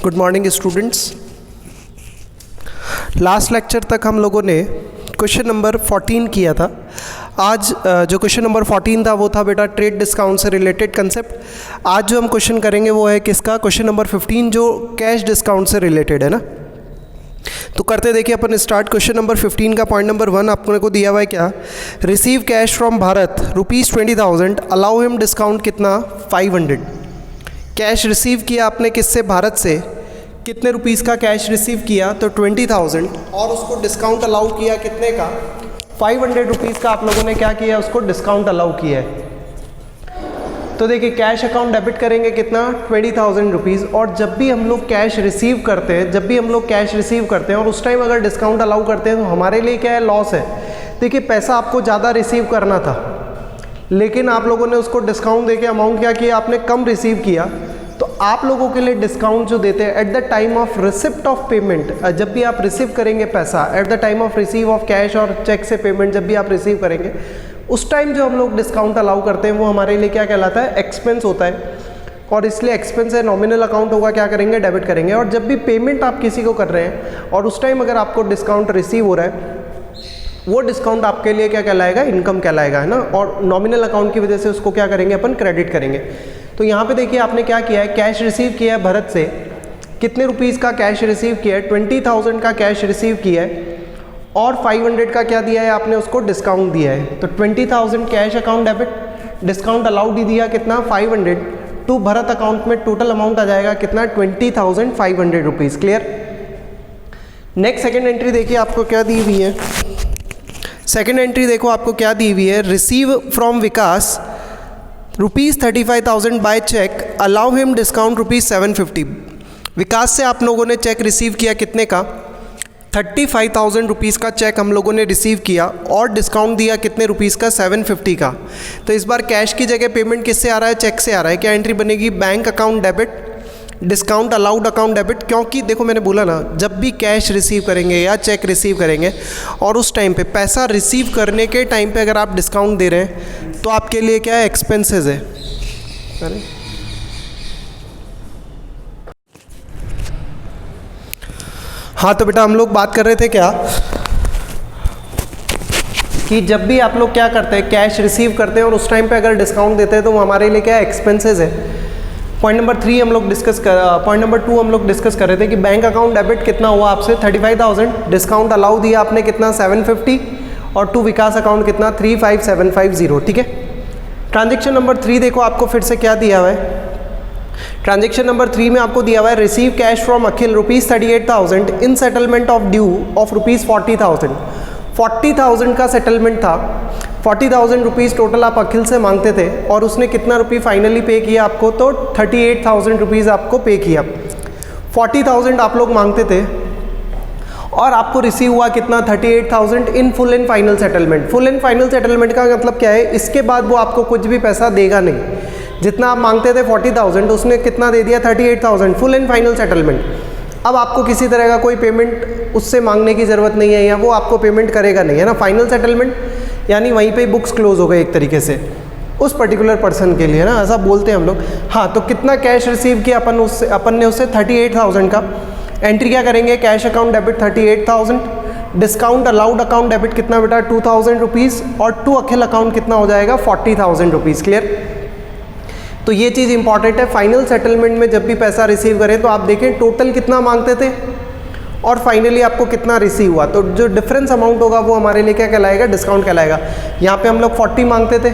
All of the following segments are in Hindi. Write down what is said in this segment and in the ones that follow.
Good morning students. Last lecture तक हम लोगों ने क्वेश्चन नंबर 14 किया था। आज जो क्वेश्चन नंबर 14 था वो था बेटा ट्रेड डिस्काउंट से रिलेटेड कंसेप्ट। आज जो हम क्वेश्चन करेंगे वो है किसका, क्वेश्चन नंबर 15 जो कैश डिस्काउंट से रिलेटेड है ना। तो करते देखिए अपन स्टार्ट। क्वेश्चन नंबर 15 का पॉइंट नंबर 1 आपको को दिया हुआ है क्या, receive cash from Bharat ₹20,000 allow him discount कितना 500। कैश रिसीव किया आपने किससे, भारत से। कितने रुपीस का कैश रिसीव किया तो 20,000 और उसको डिस्काउंट अलाउ किया कितने का 500 रुपीज़ का। आप लोगों ने क्या किया, उसको डिस्काउंट अलाउ किया है। तो देखिए कैश अकाउंट डेबिट करेंगे कितना 20,000 रुपीज़। और जब भी हम लोग कैश रिसीव करते हैं, और उस टाइम अगर डिस्काउंट अलाउ करते हैं तो हमारे लिए क्या है, लॉस है। देखिए पैसा आपको ज़्यादा रिसीव करना था लेकिन आप लोगों ने उसको डिस्काउंट देके अमाउंट क्या किया, आपने कम रिसीव किया। तो आप लोगों के लिए डिस्काउंट जो देते हैं eight the time of receipt of payment, जब भी आप रिसीव करेंगे पैसा, eight the time of receive of cash और चेक से पेमेंट जब भी आप रिसीव करेंगे उस टाइम जो हम लोग डिस्काउंट अलाउ करते हैं वो हमारे लिए क्या कहलाता है, एक्सपेंस होता है। और इसलिए एक्सपेंस है, नॉमिनल अकाउंट होगा, क्या करेंगे, डेबिट करेंगे। और जब भी पेमेंट आप किसी को कर रहे हैं और उस टाइम अगर आपको डिस्काउंट रिसीव हो रहा है वो डिस्काउंट आपके लिए क्या कहलाएगा, इनकम कहलाएगा, है ना। और नॉमिनल अकाउंट की वजह से उसको क्या करेंगे, अपन क्रेडिट करेंगे। तो यहाँ पे देखिए आपने क्या किया है, कैश रिसीव किया है भारत से। कितने रुपीज़ का कैश रिसीव किया है, 20,000 का कैश रिसीव किया है और 500 का क्या दिया है आपने, उसको डिस्काउंट दिया है। तो 20,000 cash account debit, discount allowed ही दिया कितना 500 टू भारत अकाउंट में टोटल अमाउंट आ जाएगा कितना 20,500 rupees. Clear. Next second entry देखिए आपको क्या दी हुई है। सेकेंड एंट्री देखो आपको क्या दी हुई है, receive from Vikas ₹35,000 by cheque allow him discount ₹750। Vikas से आप लोगों ने चेक रिसीव किया कितने का 35,000 रुपीज़ का चेक हम लोगों ने रिसीव किया और डिस्काउंट दिया कितने रुपीज़ का 750 का। तो इस बार कैश की जगह पेमेंट किससे आ रहा है, चेक से आ रहा है। क्या एंट्री बनेगी, bank account debit discount allowed account debit. क्योंकि देखो मैंने बोला ना, जब भी कैश रिसीव करेंगे या चेक रिसीव करेंगे और उस टाइम पे पैसा रिसीव करने के टाइम पे अगर आप डिस्काउंट दे रहे हैं तो आपके लिए क्या है, एक्सपेंसेस है। हाँ तो बेटा हम लोग बात कर रहे थे क्या कि जब भी आप लोग क्या करते हैं, कैश रिसीव करते हैं और उस टाइम पे अगर डिस्काउंट देते हैं तो वो हमारे लिए क्या है, एक्सपेंसेस है। पॉइंट नंबर 2 हम लोग डिस्कस कर रहे थे कि बैंक अकाउंट डेबिट कितना हुआ आपसे 35,000, डिस्काउंट अलाउ दिया आपने कितना 750 और टू विकास अकाउंट कितना 35750। ठीक है। ट्रांजेक्शन नंबर 3 देखो आपको फिर से क्या दिया हुआ है। ट्रांजेक्शन नंबर 3 में आपको दिया हुआ है receive cash from Akhil ₹38,000 in settlement of due of ₹40,000। 40,000 का सेटलमेंट था, 40,000 रुपीज़ टोटल आप अखिल से मांगते थे और उसने कितना रुपये फाइनली पे किया आपको, तो 38,000 रुपीज़ आपको पे किया। 40,000 आप लोग मांगते थे और आपको रिसीव हुआ कितना 38,000 in full and final settlement. Full and final settlement का मतलब क्या है, इसके बाद वो आपको कुछ भी पैसा देगा नहीं। जितना आप मांगते थे 40,000 उसने कितना दे दिया 38,000 फुल एंड फाइनल सेटलमेंट। अब आपको किसी तरह का कोई पेमेंट उससे मांगने की ज़रूरत नहीं है या वो आपको पेमेंट करेगा नहीं, है ना। फाइनल सेटलमेंट यानी वहीं पे बुक्स क्लोज हो गए एक तरीके से उस पर्टिकुलर पर्सन के लिए, ना, ऐसा बोलते हैं हम लोग। हाँ तो कितना कैश रिसीव किया अपन ने उससे 38,000 का। एंट्री क्या करेंगे, cash account debit 38,000, discount allowed account debit कितना बेटा 2,000 रुपीज़ और टू अखिल अकाउंट कितना हो जाएगा 40,000 रुपीज़। क्लियर। तो ये चीज़ इंपॉर्टेंट है। फाइनल सेटलमेंट में जब भी पैसा रिसीव करें तो आप देखें टोटल कितना मांगते थे और फाइनली आपको कितना रिसीव हुआ, तो जो डिफरेंस अमाउंट होगा वो हमारे लिए क्या कहलाएगा, डिस्काउंट कहलाएगा। यहाँ पे हम लोग 40 मांगते थे,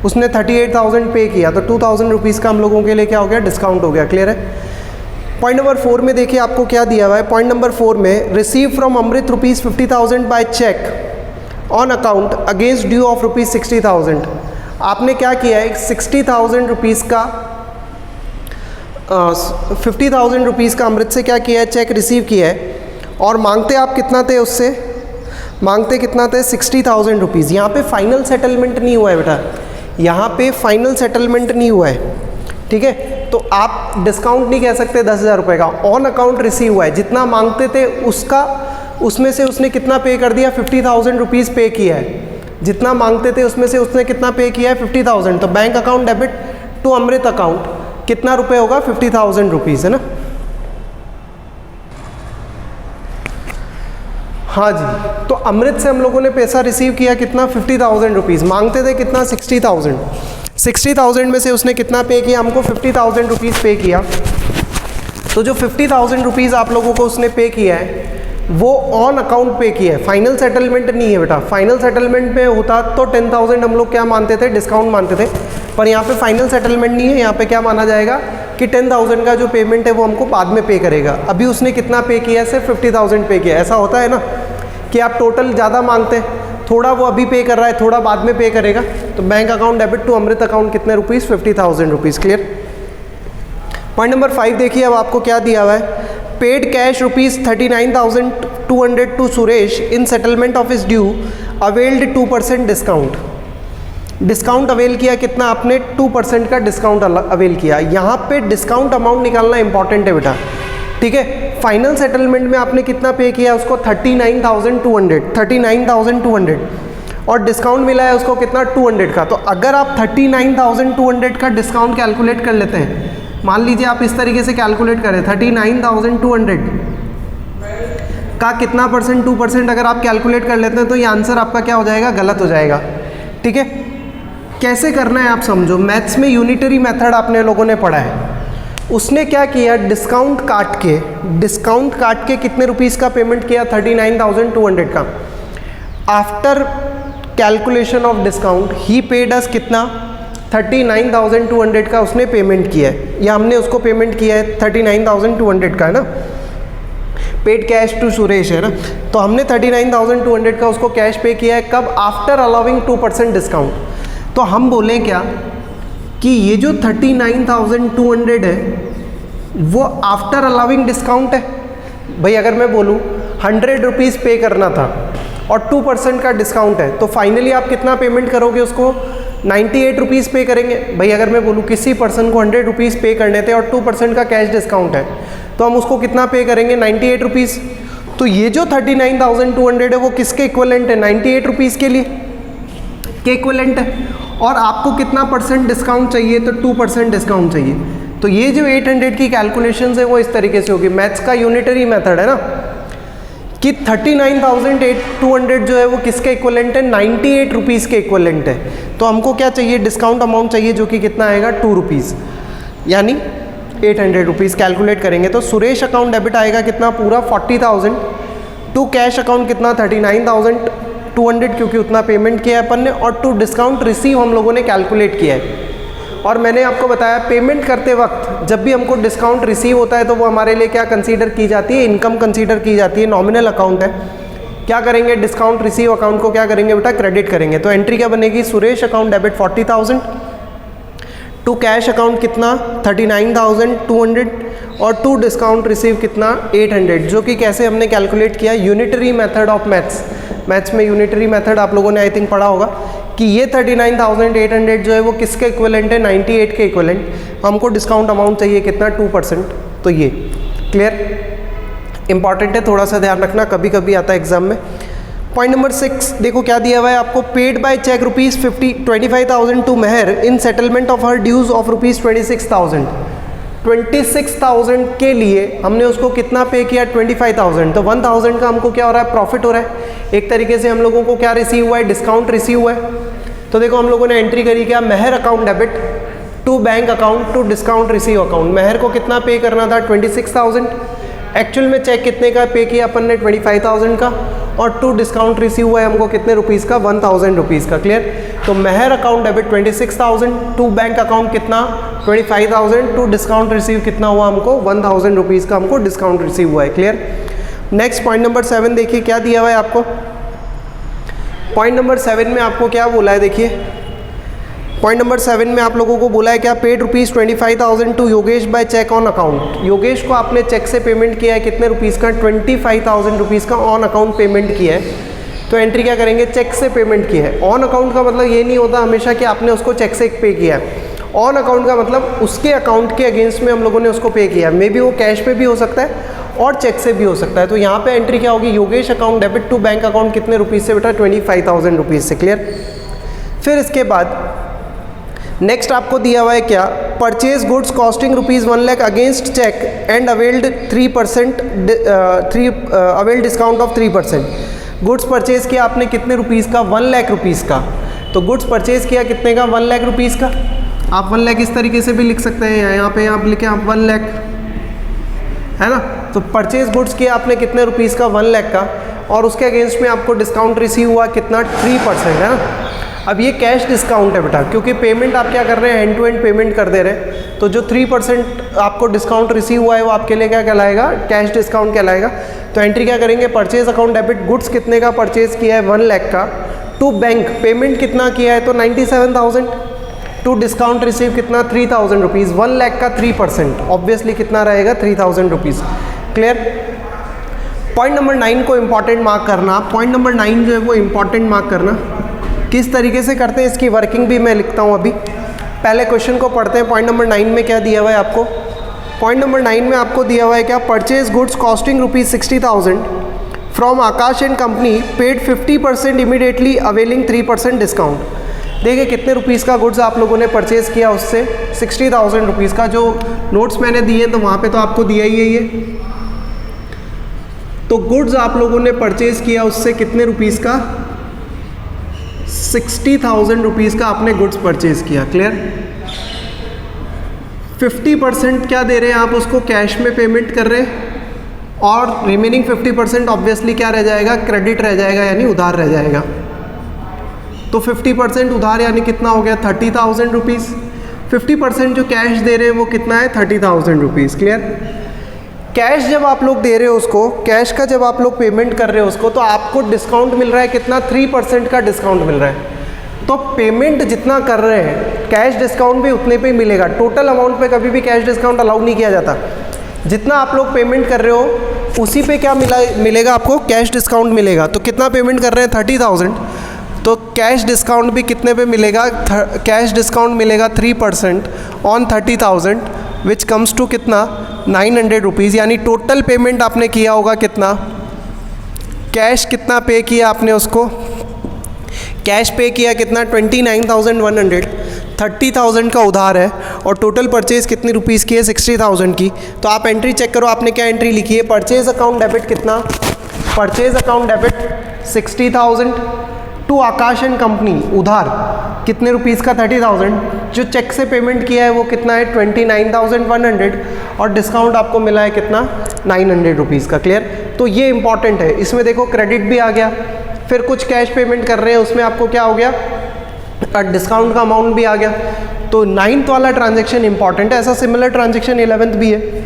उसने 38,000 पे किया तो 2,000 रुपीज़ का हम लोगों के लिए क्या हो गया, डिस्काउंट हो गया। क्लियर है। पॉइंट नंबर 4 में देखिए आपको क्या दिया हुआ है। पॉइंट नंबर 4 में receive from Amrit ₹50,000 by cheque on account against due of ₹60,000। आपने क्या किया है, 60,000 रुपीज़ का 50,000 रुपीज़ का अमृत से क्या किया है, चेक रिसीव किया है और मांगते आप कितना थे उससे, मांगते कितना थे 60,000 रुपीज़। यहाँ पे फाइनल सेटलमेंट नहीं हुआ है बेटा, यहाँ पे फाइनल सेटलमेंट नहीं हुआ है। ठीक है। तो आप डिस्काउंट नहीं कह सकते 10,000 रुपये का, ऑन अकाउंट रिसीव हुआ है। जितना मांगते थे उसका उसमें से उसने कितना पे कर दिया 50,000 रुपीज़ पे किया है। जितना मांगते थे उसमें से उसने कितना पे किया है 50,000। तो bank account debit to Amrit account कितना रुपए होगा 50,000 रुपीज़, है ना। हाँ जी, तो अमृत से हम लोगों ने पैसा रिसीव किया कितना 50,000 रुपीज़, मांगते थे कितना 60,000। 60,000 में से उसने कितना पे किया हमको 50,000 रुपीज़ पे किया। तो जो 50,000 रुपीज़ आप लोगों को उसने पे किया है वो ऑन अकाउंट पे किया है, फाइनल सेटलमेंट नहीं है बेटा। फाइनल सेटलमेंट में होता तो 10,000 हम लोग क्या मानते थे, डिस्काउंट मानते थे, पर यहाँ पे फाइनल सेटलमेंट नहीं है। यहाँ पे क्या माना जाएगा कि 10,000 का जो पेमेंट है वो हमको बाद में पे करेगा। अभी उसने कितना पे किया है, सिर्फ 50,000 पे किया। ऐसा होता है ना कि आप टोटल ज़्यादा मांगते हैं, थोड़ा वो अभी पे कर रहा है, थोड़ा बाद में पे करेगा। तो bank account debit to Amrit account कितने rupees, 50,000 rupees. Clear. Point number 5 देखिए, अब आपको क्या दिया हुआ है, paid cash rupees 39,200 to Suresh in settlement of his due, availed 2% discount. Discount avail किया कितना आपने, 2% का डिस्काउंट अवेल किया। यहाँ पे डिस्काउंट अमाउंट निकालना इंपॉर्टेंट है बेटा, ठीक है। फाइनल सेटलमेंट में आपने कितना पे किया उसको 39,200 और डिस्काउंट मिला है उसको कितना 200 का। तो अगर आप 39,200 का डिस्काउंट कैलकुलेट कर लेते हैं, मान लीजिए आप इस तरीके से कैलकुलेट करें 39,200 का कितना परसेंट, 2% अगर आप कैलकुलेट कर लेते हैं तो ये आंसर आपका क्या हो जाएगा, गलत हो जाएगा। ठीक है, कैसे करना है आप समझो। मैथ्स में यूनिटरी मेथड आपने लोगों ने पढ़ा है। उसने क्या किया, डिस्काउंट काट के कितने रुपीज़ का पेमेंट किया, 39,200 का। आफ्टर कैलकुलेशन ऑफ डिस्काउंट ही पेड अस कितना, 39,200 का उसने पेमेंट किया है, या हमने उसको पेमेंट किया है 39,200 का, है ना। पेड कैश टू सुरेश है ना, तो हमने 39,200 का उसको कैश पे किया है। कब, आफ्टर अलाउिंग 2% डिस्काउंट। तो हम बोलें क्या कि ये जो 39,200 है वो आफ्टर अलाउिंग डिस्काउंट है। भाई अगर मैं बोलूँ 100 रुपीज़ पे करना था और 2% का डिस्काउंट है, तो फाइनली आप कितना पेमेंट करोगे उसको, 98 रुपीज़ पे करेंगे। भाई अगर मैं बोलूँ किसी पर्सन को 100 रुपीज़ पे करने थे और 2% का कैश डिस्काउंट है, तो हम उसको कितना पे करेंगे, 98 रुपीज़। तो ये जो 39,200 है वो किसके इक्विवेलेंट है, 98 रुपीज़ के लिए के इक्विवेलेंट है। और आपको कितना परसेंट डिस्काउंट चाहिए, तो 2% डिस्काउंट चाहिए। तो ये जो 800 की कैलकुलेशंस है वो इस तरीके से होगी। मैथ्स का यूनिटरी मेथड है ना कि 39,200 जो है वो किसके इक्विवेलेंट है, 98 रुपीज़ के इक्विवेलेंट है। तो हमको क्या चाहिए, डिस्काउंट अमाउंट चाहिए जो कि कितना आएगा, 2 रुपीज़, यानी 800 रुपीज़ कैलकुलेट करेंगे। तो सुरेश अकाउंट डेबिट आएगा कितना, पूरा 40,000 टू कैश अकाउंट कितना 39,200 क्योंकि उतना पेमेंट किया है अपन ने, और टू डिस्काउंट रिसीव हम लोगों ने कैलकुलेट किया है। और मैंने आपको बताया पेमेंट करते वक्त जब भी हमको डिस्काउंट रिसीव होता है तो वो हमारे लिए क्या कंसीडर की जाती है, इनकम कंसीडर की जाती है। नॉमिनल अकाउंट है, क्या करेंगे, डिस्काउंट रिसीव अकाउंट को क्या करेंगे बेटा, क्रेडिट करेंगे। तो एंट्री क्या बनेगी, Suresh account debit 40,000 to cash account कितना 39,200 और टू डिस्काउंट रिसीव कितना 800, जो कि कैसे हमने कैलकुलेट किया, यूनिटरी मेथड ऑफ मैथ्स में यूनिटरी मेथड आप लोगों ने आई थिंक पढ़ा होगा कि ये 39,800 जो है वो किसके इक्विवेलेंट है, 98 के इक्विवेलेंट। हमको डिस्काउंट अमाउंट चाहिए कितना, 2%। तो ये क्लियर, इंपॉर्टेंट है, थोड़ा सा ध्यान रखना, कभी कभी आता है एग्जाम में। पॉइंट नंबर 6 देखो क्या दिया हुआ है आपको, paid by cheque rupees 25,000 to Mehar in settlement of her dues of rupees 26,000। 26,000 के लिए हमने उसको कितना पे किया, 25,000। तो 1,000 का हमको क्या हो रहा है, प्रॉफिट हो रहा है। एक तरीके से हम लोगों को क्या रिसीव हुआ है, डिस्काउंट रिसीव हुआ है। तो देखो हम लोगों ने एंट्री करी क्या, Mehar account debit to bank account to discount receive account. Mehar को कितना पे करना था, 26,000। एक्चुअल में चेक कितने का पे किया अपन ने, 25,000 का, और टू डिस्काउंट रिसीव हुआ है हमको कितने रुपीज़ का, 1,000 रुपीज़ का। क्लियर। तो Mehar account debit 26,000 to bank account कितना 25,000 टू डिस्काउंट रिसीव कितना हुआ हमको, 1,000 रुपीज़ का हमको डिस्काउंट रिसीव हुआ है। क्लियर। नेक्स्ट पॉइंट नंबर 7 देखिए क्या दिया हुआ है आपको। पॉइंट नंबर 7 में आपको क्या बोला है, देखिए पॉइंट नंबर 7 में आप लोगों को बोला है क्या, paid rupees 25,000 to Yogesh by cheque on account. Yogesh को आपने चेक से पेमेंट किया है कितने रुपीज़ का, 25,000 रुपीज़ का ऑन अकाउंट पेमेंट किया है। तो एंट्री क्या करेंगे, चेक से पेमेंट की है। ऑन अकाउंट का मतलब ये नहीं होता हमेशा कि आपने उसको चेक से पे किया है। ऑन अकाउंट का मतलब उसके अकाउंट के अगेंस्ट में हम लोगों ने उसको पे किया। मे बी वो कैश पे भी हो सकता है और चेक से भी हो सकता है। तो यहाँ पे एंट्री क्या होगी, Yogesh account debit to bank account कितने रुपीज़ से बेटा, 25,000 रुपीज़ से। क्लियर। फिर इसके बाद नेक्स्ट आपको दिया हुआ है क्या, purchase goods costing ₹1 lakh against cheque and availed 3% availed discount of 3%। Goods purchase किया आपने कितने रुपीज़ का? 1 लाख रुपीज़ का। तो गुड्स परचेज किया कितने का? 1 लाख रुपीज़ का। आप 1 लाख इस तरीके से भी लिख सकते हैं, यहाँ पे आप लिखें आप 1 लाख, है ना। तो परचेज गुड्स किया आपने कितने रुपीज़ का? 1 लाख का, और उसके अगेंस्ट में आपको डिस्काउंट रिसीव हुआ कितना? 3%, है ना। अब ये कैश डिस्काउंट है बेटा, क्योंकि पेमेंट आप क्या कर रहे हैं? एंड टू एंड पेमेंट कर दे रहे हैं। तो जो 3% आपको डिस्काउंट रिसीव हुआ है वो आपके लिए क्या कहलाएगा? कैश डिस्काउंट कहलाएगा। तो एंट्री क्या करेंगे? परचेज अकाउंट डेबिट, गुड्स कितने का परचेज किया है? 1 लाख का, टू बैंक पेमेंट कितना किया है? तो 97,000, टू डिस्काउंट रिसीव कितना? 3,000 रुपीज़। 1 लाख का 3% ऑब्वियसली कितना रहेगा? 3,000 रुपीज़। क्लियर। पॉइंट नंबर 9 को इंपॉर्टेंट मार्क करना। पॉइंट नंबर 9 जो है वो इंपॉर्टेंट मार्क करना। किस तरीके से करते हैं इसकी वर्किंग भी मैं लिखता हूँ अभी। पहले क्वेश्चन को पढ़ते हैं। पॉइंट नंबर 9 में क्या दिया हुआ है आपको? पॉइंट नंबर 9 में आपको दिया हुआ है क्या? Purchase goods costing ₹60,000 from Akash and company, paid 50% immediately availing 3% discount. देखिए कितने रुपीज़ का गुड्स आप लोगों ने परचेज़ किया उससे? 60,000 रुपीज़ का। जो नोट्स मैंने दिए तो वहाँ पे तो आपको दिया ही है ये। तो गुड्स आप लोगों ने परचेज़ किया उससे कितने रुपीज़ का? 60,000 रुपीज़ का आपने गुड्स परचेज़ किया। क्लियर। 50% क्या दे रहे हैं आप उसको? कैश में पेमेंट कर रहे हैं, और रिमेनिंग 50% ऑब्वियसली क्या रह जाएगा? क्रेडिट रह जाएगा, यानी उधार रह जाएगा। तो 50% उधार यानी कितना हो गया? 30,000 रुपीज़। 50% जो कैश दे रहे हैं वो कितना है? 30,000 रुपीज़। क्लियर। कैश जब आप लोग दे रहे हो उसको, कैश का जब आप लोग पेमेंट कर रहे हो उसको, तो आपको डिस्काउंट मिल रहा है कितना? 3% का डिस्काउंट मिल रहा है। तो पेमेंट जितना कर रहे हैं कैश डिस्काउंट भी उतने पे ही मिलेगा। टोटल अमाउंट पे कभी भी कैश डिस्काउंट अलाउ नहीं किया जाता। जितना आप लोग पेमेंट कर रहे हो उसी पे क्या मिलेगा आपको? कैश डिस्काउंट मिलेगा। तो कितना पेमेंट कर रहे हैं? 30,000। तो कैश डिस्काउंट भी कितने पे मिलेगा? कैश डिस्काउंट मिलेगा 3% ऑन 30,000 विच कम्स टू कितना? 900 रुपीज़। यानी टोटल पेमेंट आपने किया होगा कितना? कैश कितना पे किया आपने उसको? कैश पे किया कितना? 29,100। 30,000 का उधार है, और टोटल परचेज कितनी रुपीज़ की है? 60,000 की। तो आप एंट्री चेक करो, आपने क्या एंट्री लिखी है? परचेज अकाउंट डेबिट कितना? Purchase account debit 60,000 to Akash and company, उधार कितने रुपीज़ का? 30,000। जो चेक से पेमेंट किया है वो कितना है? 29,100, और डिस्काउंट आपको मिला है कितना? 900 रुपीज़ का। क्लियर। तो ये इंपॉर्टेंट है। इसमें देखो क्रेडिट भी आ गया, फिर कुछ कैश पेमेंट कर रहे हैं उसमें आपको क्या हो गया? डिस्काउंट का अमाउंट भी आ गया। तो 9th वाला ट्रांजैक्शन इंपॉर्टेंट है। ऐसा सिमिलर ट्रांजैक्शन 11th भी है,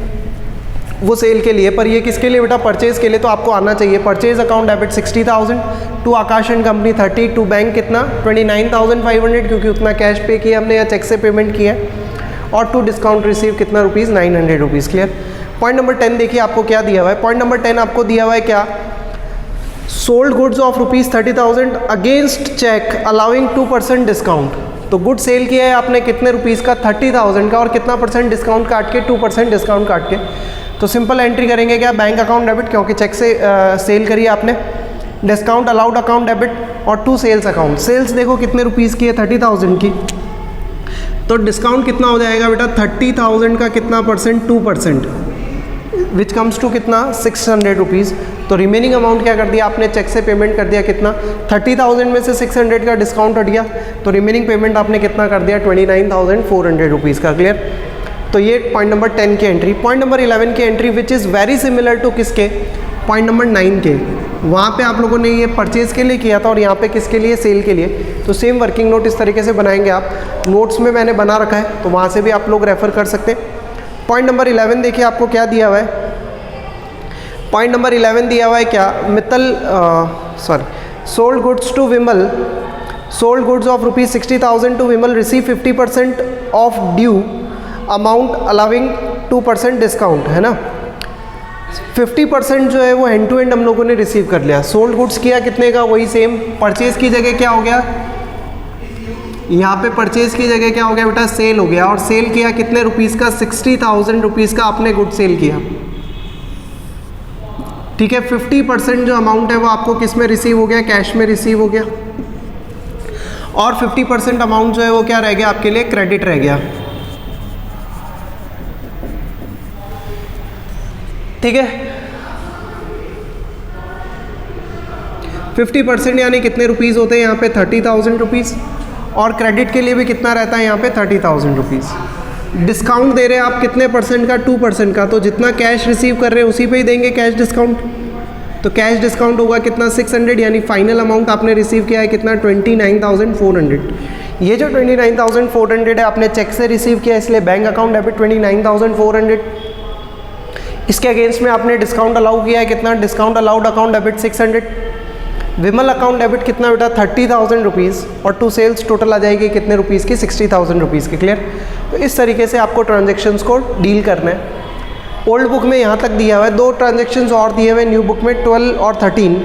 वो सेल के लिए, पर ये किसके लिए बेटा? परचेज के लिए। तो आपको आना चाहिए purchase account debit 60,000 to Akash and company 30, to bank कितना? 29,500, क्योंकि उतना कैश पे किया हमने या चेक से पेमेंट किया है, और टू डिस्काउंट रिसीव कितना rupees? 900 rupees. Clear. Point number 10 देखिए आपको क्या दिया हुआ है। पॉइंट नंबर 10 आपको दिया हुआ है क्या? Sold goods of ₹30,000 against cheque allowing 2% discount. तो गुड सेल किया है आपने कितने रुपीज़ का? 30,000 का, और कितना % डिस्काउंट काट के? 2% डिस्काउंट काट के। तो सिंपल एंट्री करेंगे क्या? बैंक अकाउंट डेबिट, क्योंकि चेक से सेल करी आपने, डिस्काउंट अलाउड अकाउंट डेबिट, और टू सेल्स अकाउंट। सेल्स देखो कितने रुपीज़ की है? 30,000 की। तो डिस्काउंट कितना हो जाएगा बेटा? 30,000 का कितना %? 2%, विच कम्स टू कितना? 600 रुपीज़। तो रिमेनिंग अमाउंट क्या कर दिया आपने? चेक से पेमेंट कर दिया कितना? 30,000 में से 600 का डिस्काउंट हट गया, तो रिमेनिंग पेमेंट आपने कितना कर दिया? 29,400 रुपीज़ का। क्लियर। तो ये पॉइंट नंबर 10 की एंट्री। पॉइंट नंबर 11 की entry which is very similar to किसके? पॉइंट नंबर 9 के। वहाँ पे आप लोगों ने ये परचेज़ के लिए किया था, और यहाँ पे किसके लिए? सेल के लिए। तो सेम वर्किंग नोट इस तरीके से बनाएंगे आप। नोट्स में मैंने बना रखा है, तो वहाँ से भी आप लोग रेफ़र कर सकते हैं। पॉइंट नंबर 11 देखिए आपको क्या दिया हुआ है। पॉइंट नंबर 11 दिया हुआ है क्या? Sold goods to Vimal, sold goods of ₹60,000 to Vimal, receive 50% of due amount allowing 2% discount, है ना। 50% जो है वो एंड टू एंड हम लोगों ने रिसीव कर लिया। सोल्ड गुड्स किया कितने का? वही सेम। परचेज की जगह क्या हो गया? यहाँ पे परचेज की जगह क्या हो गया बेटा? सेल हो गया। और सेल किया कितने रुपीज़ का? 60,000 रुपीज़ का आपने गुड सेल किया। ठीक है। 50% जो अमाउंट है वो आपको किस में रिसीव हो गया? कैश में रिसीव हो गया। और 50% अमाउंट जो है वो क्या रह गया आपके लिए? क्रेडिट रह गया। ठीक है। 50% यानी कितने रुपीज़ होते हैं यहाँ पे 30,000 रुपीज़, और क्रेडिट के लिए भी कितना रहता है यहाँ पे 30,000 रुपीज़। डिस्काउंट दे रहे हैं आप कितने परसेंट का, 2% का, तो जितना कैश रिसीव कर रहे हैं उसी पे ही देंगे कैश डिस्काउंट। तो कैश डिस्काउंट होगा कितना 600, यानी फाइनल अमाउंट आपने रिसीव किया है कितना 29,400। ये जो 29,400 है आपने चेक से रिसीव किया, इसलिए बैंक अकाउंट डेबिट 29,400। इसके अगेंस्ट में आपने डिस्काउंट अलाउ किया है कितना, डिस्काउंट अलाउड अकाउंट डेबिट 600। विमल अकाउंट डेबिट कितना बेटा 30,000 रुपीज़, और टू सेल्स टोटल आ जाएगी कितने रुपीज़ की 60,000 रुपीज़ की। क्लियर। तो इस तरीके से आपको ट्रांजेक्शन्स को डील करना है। ओल्ड बुक में यहाँ तक दिया हुआ है, 2 ट्रांजेक्शन्स और दिए हुए न्यू बुक में 12 और 13,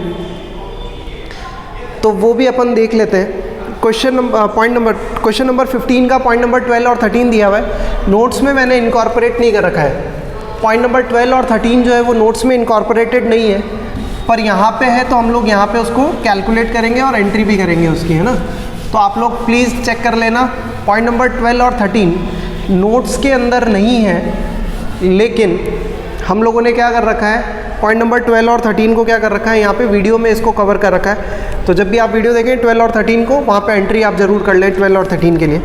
तो वो भी अपन देख लेते हैं। क्वेश्चन नंबर 15 का पॉइंट नंबर 12 और 13 दिया हुआ है, नोट्स में मैंने इनकॉर्पोरेट नहीं कर रखा है। पॉइंट नंबर 12 और 13 जो है वो नोट्स में इनकॉर्पोरेटेड नहीं है, पर यहाँ पे है तो हम लोग यहाँ पे उसको कैलकुलेट करेंगे और एंट्री भी करेंगे उसकी, है ना। तो आप लोग प्लीज़ चेक कर लेना। पॉइंट नंबर 12 और 13 नोट्स के अंदर नहीं है, लेकिन हम लोगों ने क्या कर रखा है, पॉइंट नंबर 12 और 13 को क्या कर रखा है, यहाँ पे वीडियो में इसको कवर कर रखा है। तो जब भी आप वीडियो देखें 12 और 13 को, वहाँ पे एंट्री आप जरूर कर लें 12 और 13 के लिए।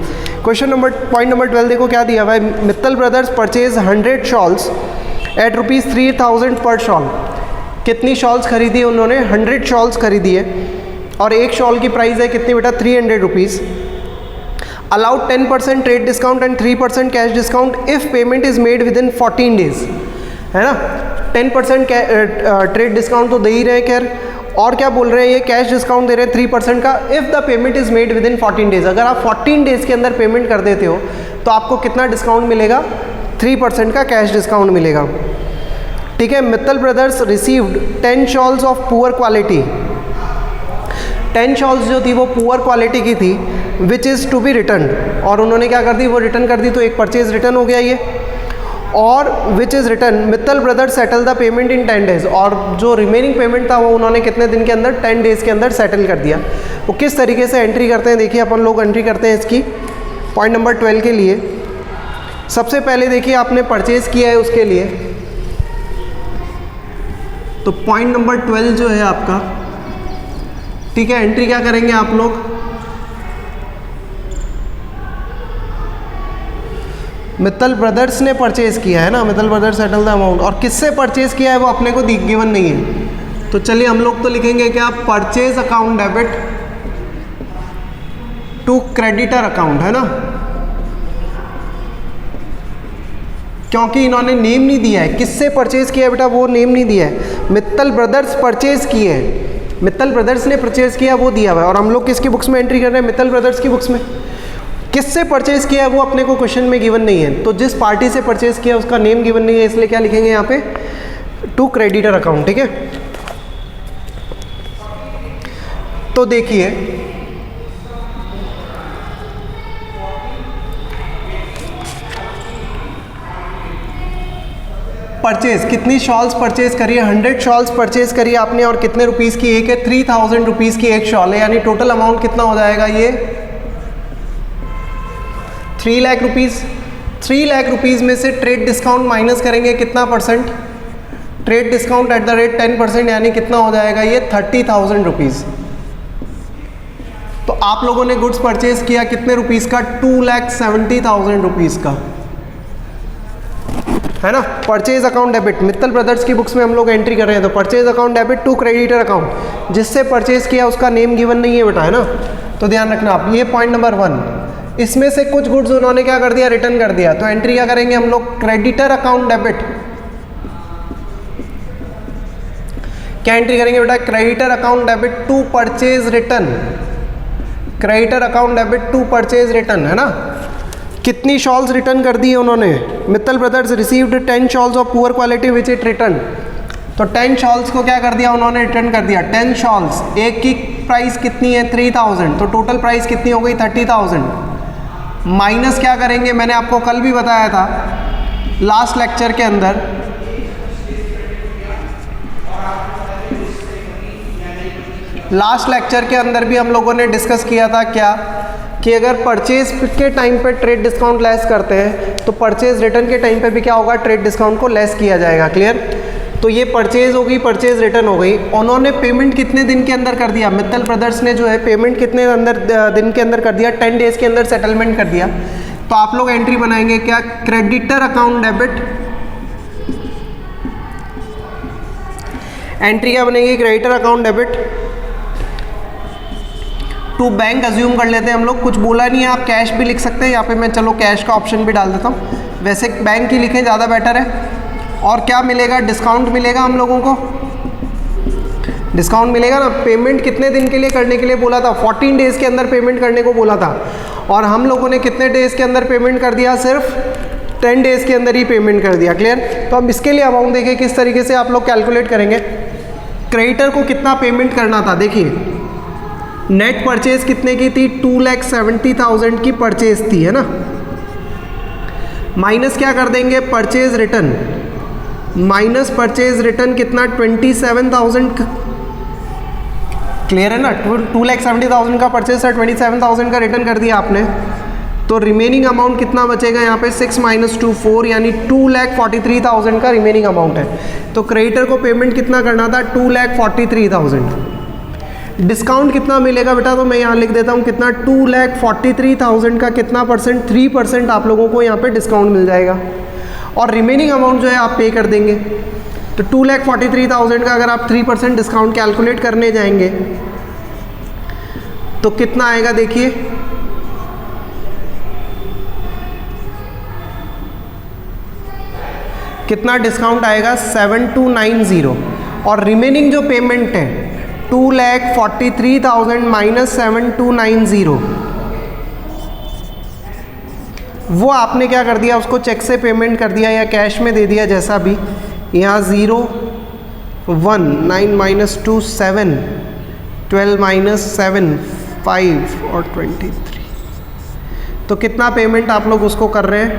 पॉइंट नंबर 12 देखो क्या दिया हुआ है, Mittal brothers purchase 100 shawls at ₹3,000 पर शॉल। कितनी शॉल्स खरीदी उन्होंने, 100 शॉल्स खरीदी है, और एक शॉल की प्राइस है कितनी बेटा 300 rupees. Allowed 10% trade discount and 3% cash discount if payment is made with in 14 days, है ना। 10% ट्रेड डिस्काउंट तो दे ही रहे हैं, खैर, और क्या बोल रहे हैं ये, कैश डिस्काउंट दे रहे हैं 3% का if the payment is made with in 14 days. अगर आप 14 डेज़ के अंदर पेमेंट कर देते हो तो आपको कितना डिस्काउंट मिलेगा, 3% का कैश डिस्काउंट मिलेगा। ठीक है। Mittal brothers received 10 shawls of poor quality. 10 shawls जो थी वो पुअर क्वालिटी की थी, which is to be return, और उन्होंने क्या कर दी, वो रिटर्न कर दी, तो एक परचेज रिटर्न हो गया ये। और which is return Mittal brothers settle the payment in 10 days, और जो रिमेनिंग पेमेंट था वो उन्होंने कितने दिन के अंदर, 10 डेज़ के अंदर सेटल कर दिया। वो किस तरीके से एंट्री करते हैं देखिए, अपन लोग एंट्री करते हैं इसकी। पॉइंट नंबर 12 के लिए सबसे पहले देखिए आपने परचेज किया है उसके लिए, तो पॉइंट नंबर 12 जो है आपका, ठीक है, एंट्री क्या करेंगे आप लोग, मित्तल ब्रदर्स ने परचेज किया है ना, Mittal brothers settle the amount, और किससे परचेज किया है वो अपने को गिवन नहीं है। तो चलिए हम लोग तो लिखेंगे क्या, purchase account debit to creditor account, है ना, क्योंकि इन्होंने नेम नहीं दिया है किससे परचेज किया है बेटा, वो नेम नहीं दिया है। मित्तल ब्रदर्स परचेज किए हैं, मित्तल ब्रदर्स ने परचेज किया वो दिया हुआ है, और हम लोग किसकी बुक्स में एंट्री कर रहे हैं, मित्तल ब्रदर्स की बुक्स में। किससे परचेज किया है वो अपने को क्वेश्चन में गिवन नहीं है, तो जिस पार्टी से परचेज किया उसका नेम गिवन नहीं है, इसलिए क्या लिखेंगे यहाँ पे, टू क्रेडिटर अकाउंट। ठीक है। तो देखिए परचेज, कितनी शॉल्स परचेज करी है, 100 शॉल्स परचेज करी है आपने, और कितने रुपीज़ की एक है, 3,000 रुपीज़ की एक शॉल है, यानी टोटल अमाउंट कितना हो जाएगा ये 3 लाख रुपीज़। 3 लाख रुपीज़ में से ट्रेड डिस्काउंट माइनस करेंगे कितना percent, trade discount at the rate 10%, यानी कितना हो जाएगा ये 30,000 रुपीज़। तो आप लोगों ने गुड्स परचेज किया कितने रुपीज़ का, 2,70,000 रुपीज़ का, है ना। Purchase account debit, Mittal brothers की बुक्स में हम लोग एंट्री कर रहे हैं, तो purchase account debit to creditor account, जिससे परचेज किया उसका नेम गिवन नहीं है बेटा, है ना। तो ध्यान रखना आप, ये पॉइंट नंबर 1। इसमें से कुछ गुड्स उन्होंने क्या कर दिया, रिटर्न कर दिया, तो एंट्री क्या करेंगे हम लोग, क्रेडिटर अकाउंट डेबिट। क्या एंट्री करेंगे बेटा, creditor account debit to purchase return, creditor account debit to purchase return, है ना। कितनी शॉल्स रिटर्न कर दी है उन्होंने, Mittal brothers received 10 shawls of poor quality which it return, तो 10 शॉल्स को क्या कर दिया उन्होंने, रिटर्न कर दिया। 10 शॉल्स, एक की प्राइस कितनी है 3,000, तो टोटल प्राइस कितनी हो गई 30,000। माइनस क्या करेंगे, मैंने आपको कल भी बताया था लास्ट लेक्चर के अंदर, लास्ट लेक्चर के अंदर भी हम लोगों ने डिस्कस किया था क्या, कि अगर परचेज के टाइम पे ट्रेड डिस्काउंट लेस करते हैं तो परचेज रिटर्न के टाइम पे भी क्या होगा, ट्रेड डिस्काउंट को लेस किया जाएगा। क्लियर। तो ये परचेज होगी, परचेज रिटर्न हो गई। उन्होंने पेमेंट कितने दिन के अंदर कर दिया, मित्तल ब्रदर्स ने जो है पेमेंट कितने दिन के अंदर कर दिया, 10 डेज के अंदर सेटलमेंट कर दिया। तो आप लोग एंट्री बनाएंगे क्या, क्रेडिटर अकाउंट डेबिट, एंट्री क्या बनेगी, creditor account debit to bank assume कर लेते हैं हम लोग, कुछ बोला नहीं है, आप कैश भी लिख सकते हैं यहाँ पे, मैं चलो कैश का ऑप्शन भी डाल देता हूँ, वैसे बैंक ही लिखें ज़्यादा बेटर है। और क्या मिलेगा, डिस्काउंट मिलेगा हम लोगों को, डिस्काउंट मिलेगा ना। पेमेंट कितने दिन के लिए करने के लिए बोला था, 14 डेज़ के अंदर पेमेंट करने को बोला था, और हम लोगों ने कितने डेज़ के अंदर पेमेंट कर दिया, सिर्फ 10 डेज़ के अंदर ही पेमेंट कर दिया। क्लियर। तो अब इसके लिए अमाउंट देखिए किस तरीके से आप लोग कैलकुलेट करेंगे। क्रेडिटर को कितना पेमेंट करना था, देखिए नेट परचेज कितने की थी, 2,70,000 की परचेज थी, है ना। माइनस क्या कर देंगे, purchase return, minus purchase return कितना, 27,000। क्लियर है ना, 2,70,000 का परचेज था, 27,000 का रिटर्न कर दिया आपने, तो रिमेनिंग अमाउंट कितना बचेगा यहाँ पे, 6 - 2 4, यानी 2,43,000 का रिमेनिंग अमाउंट है। तो क्रेडिटर को पेमेंट कितना करना था, 2,43,000। डिस्काउंट कितना मिलेगा बेटा, तो मैं यहाँ लिख देता हूँ कितना, 2,43,000 का कितना परसेंट, 3% आप लोगों को यहाँ पे डिस्काउंट मिल जाएगा, और रिमेनिंग अमाउंट जो है आप पे कर देंगे। तो 2,43,000 का अगर आप 3% डिस्काउंट कैलकुलेट करने जाएंगे तो कितना आएगा, देखिए कितना डिस्काउंट आएगा, 7,290, और रिमेनिंग जो पेमेंट है 2,43,000 माइनस 7,290, वो आपने क्या कर दिया, उसको चेक से पेमेंट कर दिया या कैश में दे दिया, जैसा भी। यहाँ 0 1 9 - 2 7 12 - 7 5 और 23, तो कितना पेमेंट आप लोग उसको कर रहे हैं,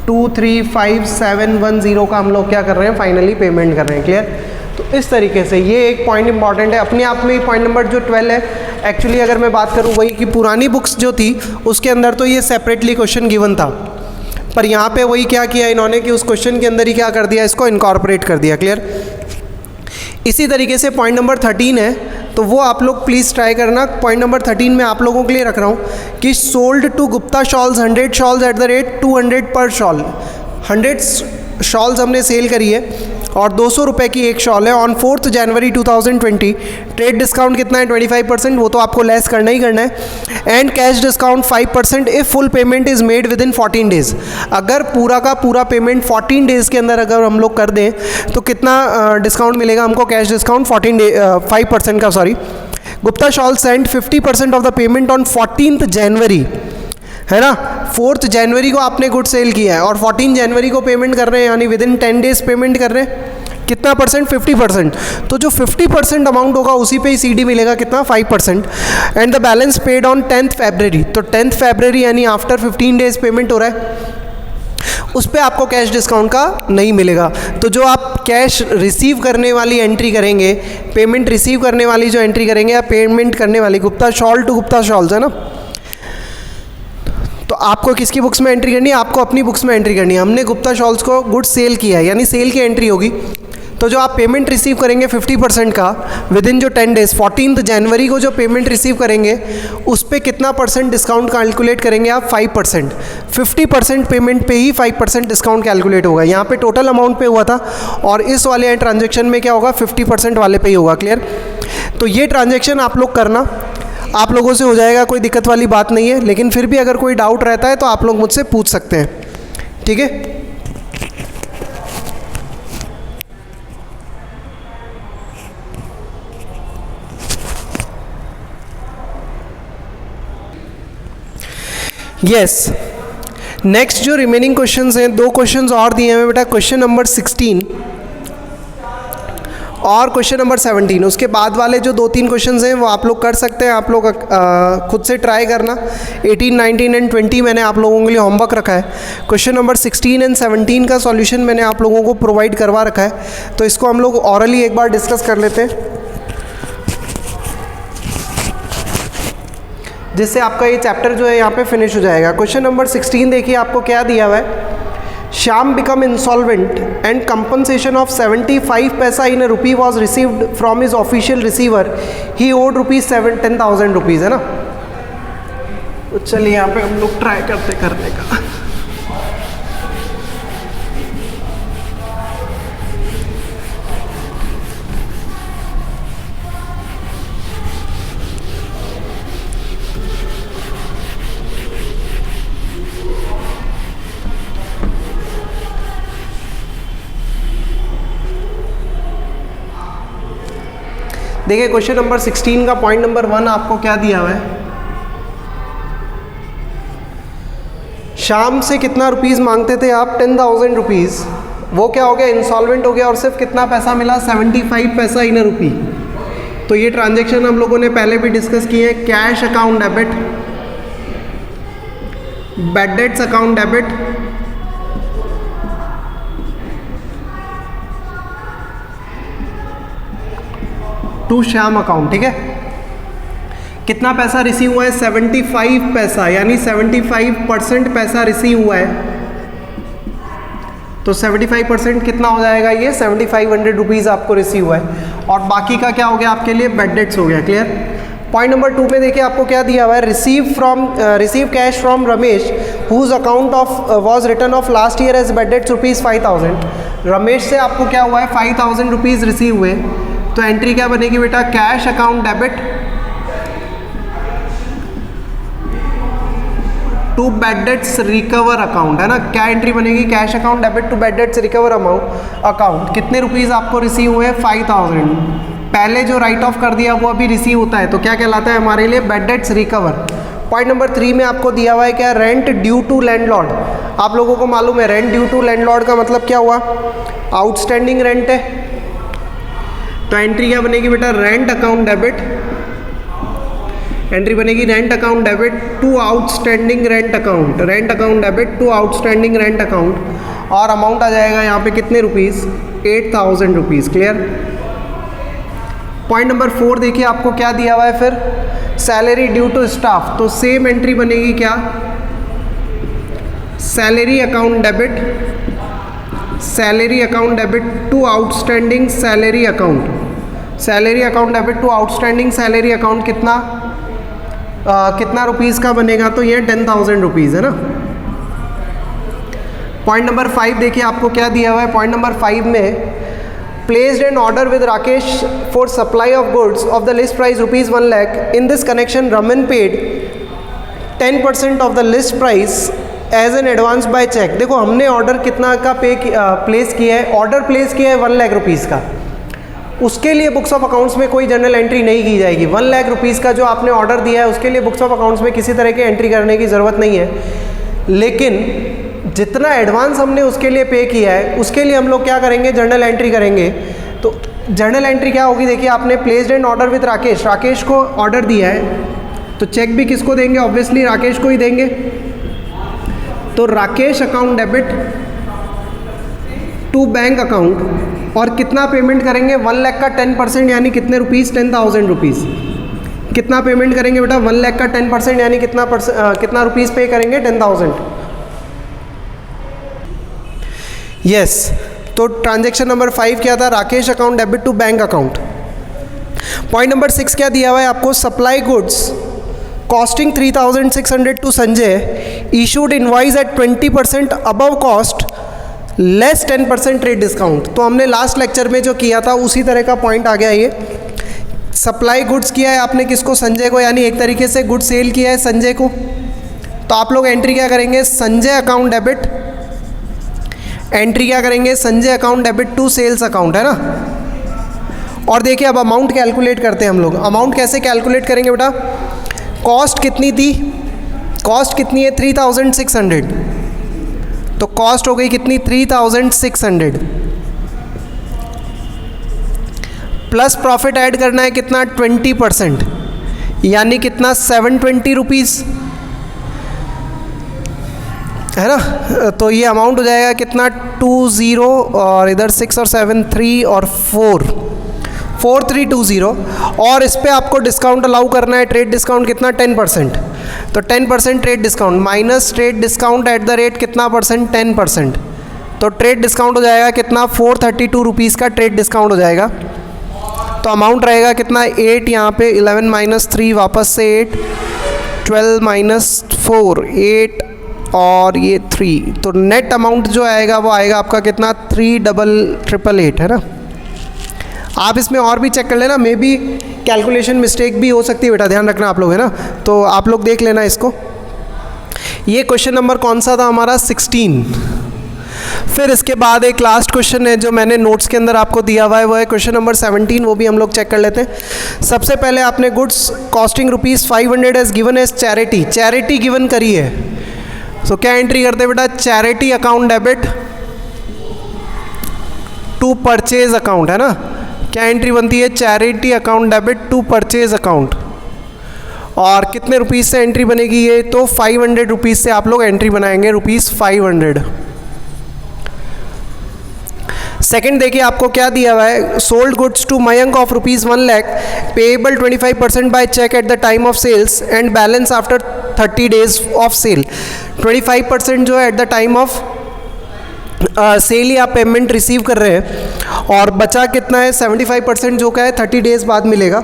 235,710 का हम लोग क्या कर रहे हैं, फाइनली पेमेंट कर रहे हैं। क्लियर। तो इस तरीके से ये एक पॉइंट इंपॉर्टेंट है अपने आप में ही। पॉइंट नंबर जो 12 है, एक्चुअली अगर मैं बात करूँ वही कि पुरानी बुक्स जो थी उसके अंदर तो ये सेपरेटली क्वेश्चन गिवन था, पर यहाँ पे वही क्या किया इन्होंने कि उस क्वेश्चन के अंदर ही क्या कर दिया, इसको इनकॉर्पोरेट कर दिया। क्लियर। इसी तरीके से पॉइंट नंबर 13 है, तो वो आप लोग प्लीज़ ट्राई करना। पॉइंट नंबर 13 में आप लोगों के लिए रख रहा हूँ कि sold to Gupta shawls 100 shawls at the rate 200 पर शॉल। 100 शॉल्स हमने सेल करी है और 200 रुपये की एक शॉल है। ऑन 4 जनवरी 2020 ट्रेड डिस्काउंट कितना है, 25%, वो तो आपको लेस करना ही करना है। And cash discount 5% if full payment is made with in 14 days. अगर पूरा का पूरा पेमेंट 14 डेज़ के अंदर अगर हम लोग कर दें तो कितना डिस्काउंट मिलेगा हमको, कैश डिस्काउंट 5% का, sorry. Gupta shawl send 50% of the payment on 14 जनवरी, है ना। 4 जनवरी को आपने गुड सेल किया है और 14 जनवरी को पेमेंट कर रहे हैं, यानी विद इन 10 डेज पेमेंट कर रहे हैं। कितना परसेंट, 50%। तो जो 50% अमाउंट होगा उसी पे ही सीडी मिलेगा, कितना, 5%। And the balance paid on 10 फरवरी, तो 10 फरवरी यानी आफ्टर 15 डेज पेमेंट हो रहा है, उस पर आपको कैश डिस्काउंट का नहीं मिलेगा। तो जो आप कैश रिसीव करने वाली एंट्री करेंगे, पेमेंट रिसीव करने वाली जो एंट्री करेंगे या पेमेंट करने वाली, Gupta shawl to Gupta shawls, है ना। तो आपको किसकी बुक्स में एंट्री करनी है, आपको अपनी बुक्स में एंट्री करनी है। हमने गुप्ता शॉल्स को गुड सेल किया है, यानी सेल की एंट्री होगी। तो जो आप पेमेंट रिसीव करेंगे 50% का विद इन जो 10 डेज़, 14 जनवरी को जो पेमेंट रिसीव करेंगे उस पर कितना परसेंट डिस्काउंट कैलकुलेट करेंगे आप, 5%। 50% पेमेंट पे ही 5% डिस्काउंट कैलकुलेट होगा। यहाँ पे टोटल अमाउंट पे हुआ था और इस वाले ट्रांजेक्शन में क्या होगा, 50% वाले पे ही होगा। क्लियर। तो ये ट्रांजेक्शन आप लोग करना, आप लोगों से हो जाएगा, कोई दिक्कत वाली बात नहीं है। लेकिन फिर भी अगर कोई डाउट रहता है तो आप लोग मुझसे पूछ सकते हैं, ठीक है। यस, नेक्स्ट जो रिमेनिंग क्वेश्चंस हैं, 2 क्वेश्चंस और दिए हैं बेटा, क्वेश्चन नंबर 16 और क्वेश्चन नंबर 17। उसके बाद वाले जो 2-3 क्वेश्चंस हैं वो आप लोग कर सकते हैं, आप लोग खुद से ट्राई करना। 18, 19 एंड 20 मैंने आप लोगों के लिए होमवर्क रखा है। क्वेश्चन नंबर 16 एंड 17 का सॉल्यूशन मैंने आप लोगों को प्रोवाइड करवा रखा है, तो इसको हम लोग ऑरली एक बार डिस्कस कर लेते हैं, जिससे आपका ये चैप्टर जो है यहाँ पे फिनिश हो जाएगा। क्वेश्चन नंबर 16 देखिए आपको क्या दिया हुआ है, Shyam become insolvent and compensation of 75 paisa in a rupee was received from his official receiver. He owed rupees 10,000 rupees, है ना। तो चलिए यहाँ पे हम लोग ट्राई करते करने का। देखिए क्वेश्चन नंबर 16 का पॉइंट नंबर 1 आपको क्या दिया हुआ है, शाम से कितना रुपीस मांगते थे आप, 10,000 रुपीज़, वो क्या हो गया, इंसॉल्वेंट हो गया और सिर्फ कितना पैसा मिला, 75 पैसा इन रुपी। तो ये ट्रांजेक्शन हम लोगों ने पहले भी डिस्कस किए हैं। Cash account debit, bad debts account debit, to Shyam account, ठीक है। कितना पैसा रिसीव हुआ है, 75 पैसा, यानी 75% पैसा रिसीव हुआ है। तो 75% कितना हो जाएगा, ये 7500 रुपीज़ आपको रिसीव हुआ है, और बाकी का क्या हो गया आपके लिए, बैड डेट्स हो गया। क्लियर। पॉइंट नंबर 2 पे देखिए आपको क्या दिया हुआ है, receive cash from Ramesh whose account of was return of last year as bad debts rupees 5000। Ramesh से आपको क्या हुआ है, 5000 रुपीज़ रिसीव हुए। तो एंट्री क्या बनेगी बेटा, cash account debit to bad debts recover account, है ना। क्या एंट्री बनेगी, cash account debit to bad debts recover account. कितने रुपीज़ आपको रिसीव हुए, 5000। पहले जो राइट ऑफ कर दिया वो अभी रिसीव होता है, तो क्या कहलाता है हमारे लिए, bad debts recover. Point number 3 में आपको दिया हुआ है क्या, रेंट ड्यू टू लैंडलॉर्ड। आप लोगों को मालूम है रेंट ड्यू टू लैंडलॉर्ड का मतलब क्या हुआ, आउटस्टैंडिंग रेंट है। तो एंट्री क्या बनेगी बेटा, रेंट अकाउंट डेबिट, एंट्री बनेगी rent account debit to outstanding rent account, rent account debit to outstanding rent account, और अमाउंट आ जाएगा यहाँ पे कितने rupees, 8000 rupees. Clear. Point number 4 देखिए आपको क्या दिया हुआ है फिर, सैलरी ड्यू टू स्टाफ। तो सेम एंट्री बनेगी क्या, salary account debit, salary account debit to outstanding salary account, salary account debit to outstanding salary account कितना रुपीज़ का बनेगा, तो ये 10,000 रुपीज़ है ना। पॉइंट नंबर 5 देखिए आपको क्या दिया हुआ है, पॉइंट नंबर 5 में placed an order with Rakesh for supply of goods of the list price rupees 1 lakh. In this connection Raman paid 10% of the list price as an advance by cheque. देखो हमने ऑर्डर कितना का प्लेस किया है, ऑर्डर प्लेस किया है 1 लाख रुपीज़ का, उसके लिए बुक्स ऑफ अकाउंट्स में कोई जनरल एंट्री नहीं की जाएगी। 1 लाख रुपीज़ का जो आपने ऑर्डर दिया है उसके लिए बुक्स ऑफ अकाउंट्स में किसी तरह की एंट्री करने की ज़रूरत नहीं है, लेकिन जितना एडवांस हमने उसके लिए पे किया है उसके लिए हम लोग क्या करेंगे, जर्नल एंट्री करेंगे। तो जर्नल एंट्री क्या होगी, देखिए आपने placed an order with Rakesh, Rakesh को ऑर्डर दिया है, तो चेक भी किसको देंगे, ऑब्वियसली राकेश को ही देंगे। तो Rakesh account debit to bank account, और कितना पेमेंट करेंगे, 1 लाख का 10%, यानी कितने रुपीज़, 10,000 रुपीज़। कितना पेमेंट करेंगे बेटा, 1 लाख का 10%, यानी कितना रुपीज़ पे करेंगे, 10,000। यस। तो ट्रांजेक्शन नंबर 5 क्या था, Rakesh account debit to bank account. Point number 6 क्या दिया हुआ है आपको, supply goods costing 3,600 to Sanjay, issued invoice at 20% above cost less 10% trade discount. तो हमने लास्ट लेक्चर में जो किया था उसी तरह का पॉइंट आ गया। ये सप्लाई गुड्स किया है आपने किसको, संजय को, यानी एक तरीके से गुड सेल किया है संजय को। तो आप लोग एंट्री क्या करेंगे, संजय अकाउंट डेबिट, एंट्री क्या करेंगे, Sanjay account debit to sales account, है ना। और देखिए अब अमाउंट कैलकुलेट करते हैं हम लोग। अमाउंट कैसे कैलकुलेट करेंगे बेटा, कॉस्ट कितनी थी, कॉस्ट कितनी है, 3,600, तो कॉस्ट हो गई कितनी, 3,600, प्लस प्रॉफिट ऐड करना है कितना, 20%, यानी कितना, 720 रुपीज़, है ना। तो ये अमाउंट हो जाएगा कितना, 20, और इधर 6 और 7 3 और 4320, और इस पर आपको डिस्काउंट अलाउ करना है, ट्रेड डिस्काउंट कितना, 10%। तो 10% trade discount minus trade discount at the rate कितना परसेंट, 10%, तो ट्रेड डिस्काउंट हो जाएगा कितना, 432 रुपीज़ का ट्रेड डिस्काउंट हो जाएगा। तो अमाउंट रहेगा कितना, 8 यहाँ पे, 11 माइनस 3 वापस से 8, 12 माइनस 4 8 और ये 3, तो नेट अमाउंट जो आएगा वो आएगा आपका कितना, 3888 है ना। आप इसमें और भी चेक कर लेना, मे बी कैलकुलेशन मिस्टेक भी हो सकती है बेटा, ध्यान रखना आप लोग, है ना। तो आप लोग देख लेना इसको। ये क्वेश्चन नंबर कौन सा था हमारा, 16। फिर इसके बाद एक लास्ट क्वेश्चन है जो मैंने नोट्स के अंदर आपको दिया हुआ है, वो है क्वेश्चन नंबर 17, वो भी हम लोग चेक कर लेते हैं। सबसे पहले आपने goods costing ₹500 as given as charity, charity given करी है, तो क्या एंट्री करते हैं बेटा, charity account debit to purchase account, है ना। क्या एंट्री बनती है, charity account debit to purchase account. और कितने रुपीज़ से एंट्री बनेगी ये, तो 500 रुपीज़ से आप लोग एंट्री बनाएंगे, ₹500। सेकंड देखिए आपको क्या दिया हुआ है, sold goods to Mayank of ₹1 lakh, payable 25% by cheque at the time of sales and balance after 30 days of sale. 25% जो है at the time of sale ही आप पेमेंट रिसीव कर रहे हैं, और बचा कितना है 75% जो का है 30 डेज बाद मिलेगा।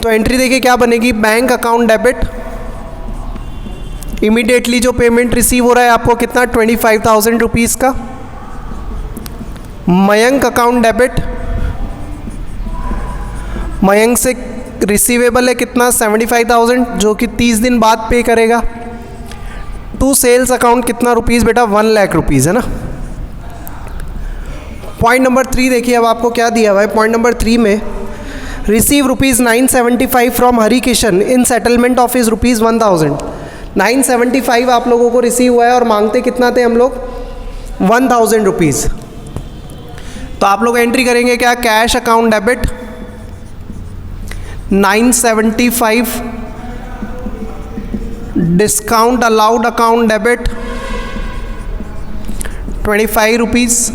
तो एंट्री देखिए क्या बनेगी, बैंक अकाउंट डेबिट, इमीडिएटली जो पेमेंट रिसीव हो रहा है आपको कितना, 25,000 रुपीज़ का। मयंक अकाउंट डेबिट, मयंक से रिसीवेबल है कितना, 75,000 जो कि 30 दिन बाद पे करेगा। टू सेल्स अकाउंट कितना रुपीज़ बेटा, 1 लाख रुपीज़, है ना। पॉइंट नंबर 3 देखिए अब आपको क्या दिया हुआ है। पॉइंट नंबर 3 में receive ₹975 from Hari Kishan in settlement of is ₹1000। 975 आप लोगों को रिसीव हुआ है और मांगते कितना थे हम लोग, 1000 रुपीज़। तो आप लोग एंट्री करेंगे क्या, cash account debit 975, discount allowed account debit 25 rupees,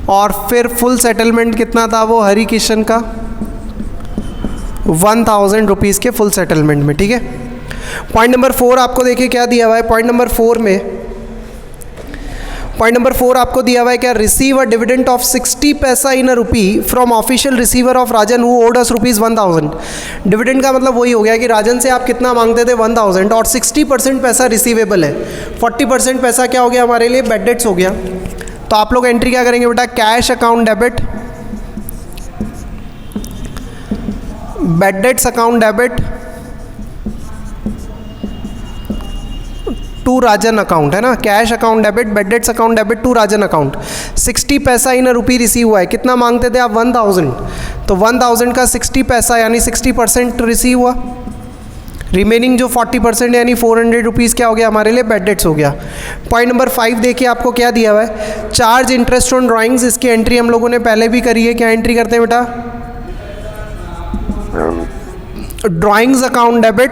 और फिर फुल सेटलमेंट कितना था वो हरि किशन का, 1000 रुपीज़ के फुल सेटलमेंट में, ठीक है। पॉइंट नंबर 4 आपको देखिए क्या दिया हुआ है। पॉइंट नंबर 4 आपको दिया हुआ है क्या, receive a dividend of 60 paisa in a rupee from official receiver of Rajan who owed us ₹1000। Dividend का मतलब वही हो गया कि राजन से आप कितना मांगते थे, 1000, और 60% पैसा रिसीवेबल है, 40% पैसा क्या हो गया हमारे लिए, बैड डेट्स हो गया। तो आप लोग एंट्री क्या करेंगे बेटा, cash account debit, bad debts account debit to Rajan account, है ना। Cash account debit, bad debts account debit to Rajan account. 60 paisa in rupee receive हुआ है, कितना मांगते थे आप, 1000, तो 1000 का 60 पैसा यानी 60% रिसीव हुआ। रिमेनिंग जो 40% यानी 400 रुपीज़ क्या हो गया हमारे लिए, बैड डेट्स हो गया। पॉइंट नंबर 5 देखिए आपको क्या दिया हुआ है, चार्ज इंटरेस्ट ऑन ड्राइंग्स। इसकी एंट्री हम लोगों ने पहले भी करी है, क्या एंट्री करते हैं बेटा, drawings account debit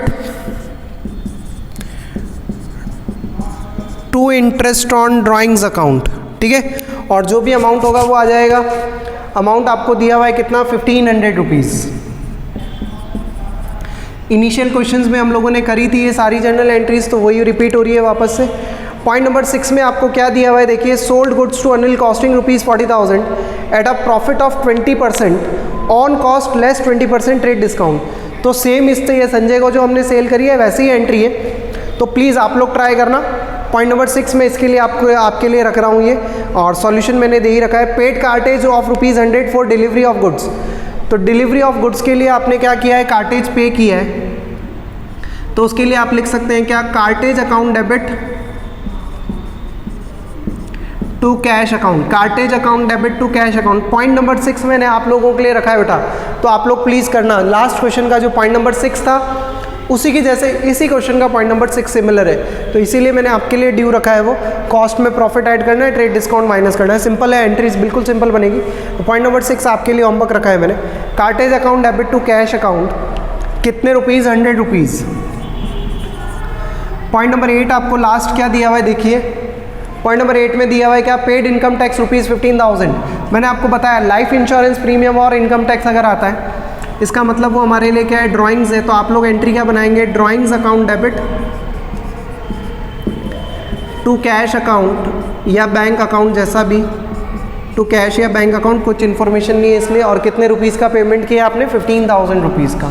to interest on drawings account, ठीक है। और जो भी अमाउंट होगा वो आ जाएगा। अमाउंट आपको दिया हुआ है कितना, 1500 रुपीज़। इनिशियल क्वेश्चंस में हम लोगों ने करी थी ये सारी जनरल एंट्रीज, तो वही रिपीट हो रही है वापस से। पॉइंट नंबर 6 में आपको क्या दिया हुआ है, देखिए, sold goods to Anil costing ₹40,000 at a profit of 20% on cost less 20% trade discount. तो सेम इससे ये संजय को जो हमने सेल करी है वैसी ही एंट्री है, तो प्लीज़ आप लोग ट्राई करना। पॉइंट नंबर 6 में इसके लिए आपके लिए रख रहा हूँ ये, और सॉल्यूशन मैंने दे ही रखा है। Paid cartage of ₹100 for delivery of goods. तो डिलीवरी ऑफ गुड्स के लिए आपने क्या किया है, कार्टेज पे किया है, तो उसके लिए आप लिख सकते हैं क्या, cartage account debit to cash account, cartage account debit to cash account. Point number 6 मैंने आप लोगों के लिए रखा है बेटा, तो आप लोग प्लीज़ करना। लास्ट क्वेश्चन का जो पॉइंट नंबर 6 था उसी की जैसे इसी क्वेश्चन का पॉइंट नंबर 6 सिमिलर है, तो इसीलिए मैंने आपके लिए ड्यू रखा है। वो कॉस्ट में प्रॉफिट ऐड करना है, ट्रेड डिस्काउंट माइनस करना है, सिंपल है, एंट्रीज बिल्कुल सिंपल बनेगी। तो पॉइंट नंबर 6 आपके लिए होमवर्क रखा है मैंने। Cartage account debit to cash account कितने रुपीज़, 100 रुपीज़। पॉइंट नंबर 8 आपको लास्ट क्या दिया हुआ है, देखिए पॉइंट नंबर 8 में दिया हुआ है क्या, पेड इनकम टैक्स ₹15,000। मैंने आपको बताया लाइफ इंश्योरेंस प्रीमियम और इनकम टैक्स अगर आता है इसका मतलब वो हमारे लिए क्या है, ड्राइंग्स है। तो आप लोग एंट्री क्या बनाएंगे, drawings account debit to to cash account या बैंक अकाउंट, जैसा भी टू कैश या बैंक अकाउंट, कुछ इन्फॉर्मेशन नहीं है इसलिए। और कितने रुपीज़ का पेमेंट किया आपने? 15,000 रुपीज़ का।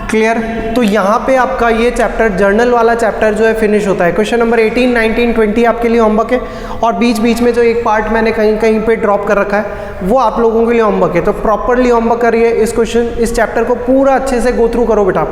क्लियर? तो यहाँ पे आपका ये चैप्टर, जर्नल वाला चैप्टर जो है फिनिश होता है। क्वेश्चन नंबर 18, 19, 20 आपके लिए होमवर्क है, और बीच बीच में जो एक पार्ट मैंने कहीं कहीं पे ड्रॉप कर रखा है वो आप लोगों के लिए होमवर्क है। तो प्रॉपरली होमवर्क करिए, इस चैप्टर को पूरा अच्छे से गो थ्रू करो बेटा।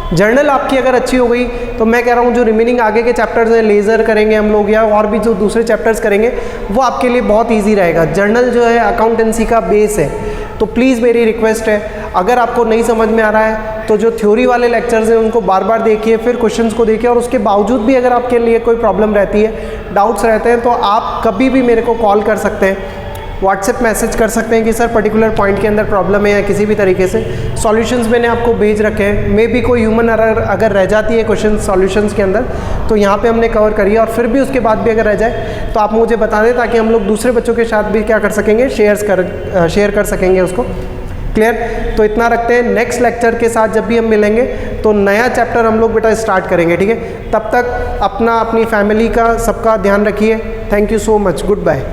जर्नल आपकी अगर अच्छी हो गई तो मैं कह रहा हूँ जो रिमेनिंग आगे के चैप्टर्स हैं, लेज़र करेंगे हम लोग या और भी जो दूसरे चैप्टर्स करेंगे, वो आपके लिए बहुत ईजी रहेगा। जर्नल जो है अकाउंटेंसी का बेस है। तो प्लीज़ मेरी रिक्वेस्ट है, अगर आपको नहीं समझ में आ रहा है तो जो थ्योरी वाले लेक्चर्स हैं उनको बार बार देखिए, फिर क्वेश्चंस को देखिए, और उसके बावजूद भी अगर आपके लिए कोई प्रॉब्लम रहती है, डाउट्स रहते हैं, तो आप कभी भी मेरे को कॉल कर सकते हैं, व्हाट्सएप मैसेज कर सकते हैं कि सर पर्टिकुलर पॉइंट के अंदर प्रॉब्लम है, या किसी भी तरीके से सॉल्यूशंस मैंने आपको भेज रखे हैं। मे बी कोई ह्यूमन एरर अगर रह जाती है क्वेश्चन सॉल्यूशंस के अंदर, तो यहाँ पे हमने कवर करी है, और फिर भी उसके बाद भी अगर रह जाए तो आप मुझे बता दें, ताकि हम लोग दूसरे बच्चों के साथ भी क्या कर सकेंगे, शेयर कर सकेंगे उसको। क्लियर? तो इतना रखते हैं, नेक्स्ट लेक्चर के साथ जब भी हम मिलेंगे तो नया चैप्टर हम लोग बेटा स्टार्ट करेंगे, ठीक है? तब तक अपनी फैमिली का सबका ध्यान रखिए। Thank you so much, good bye.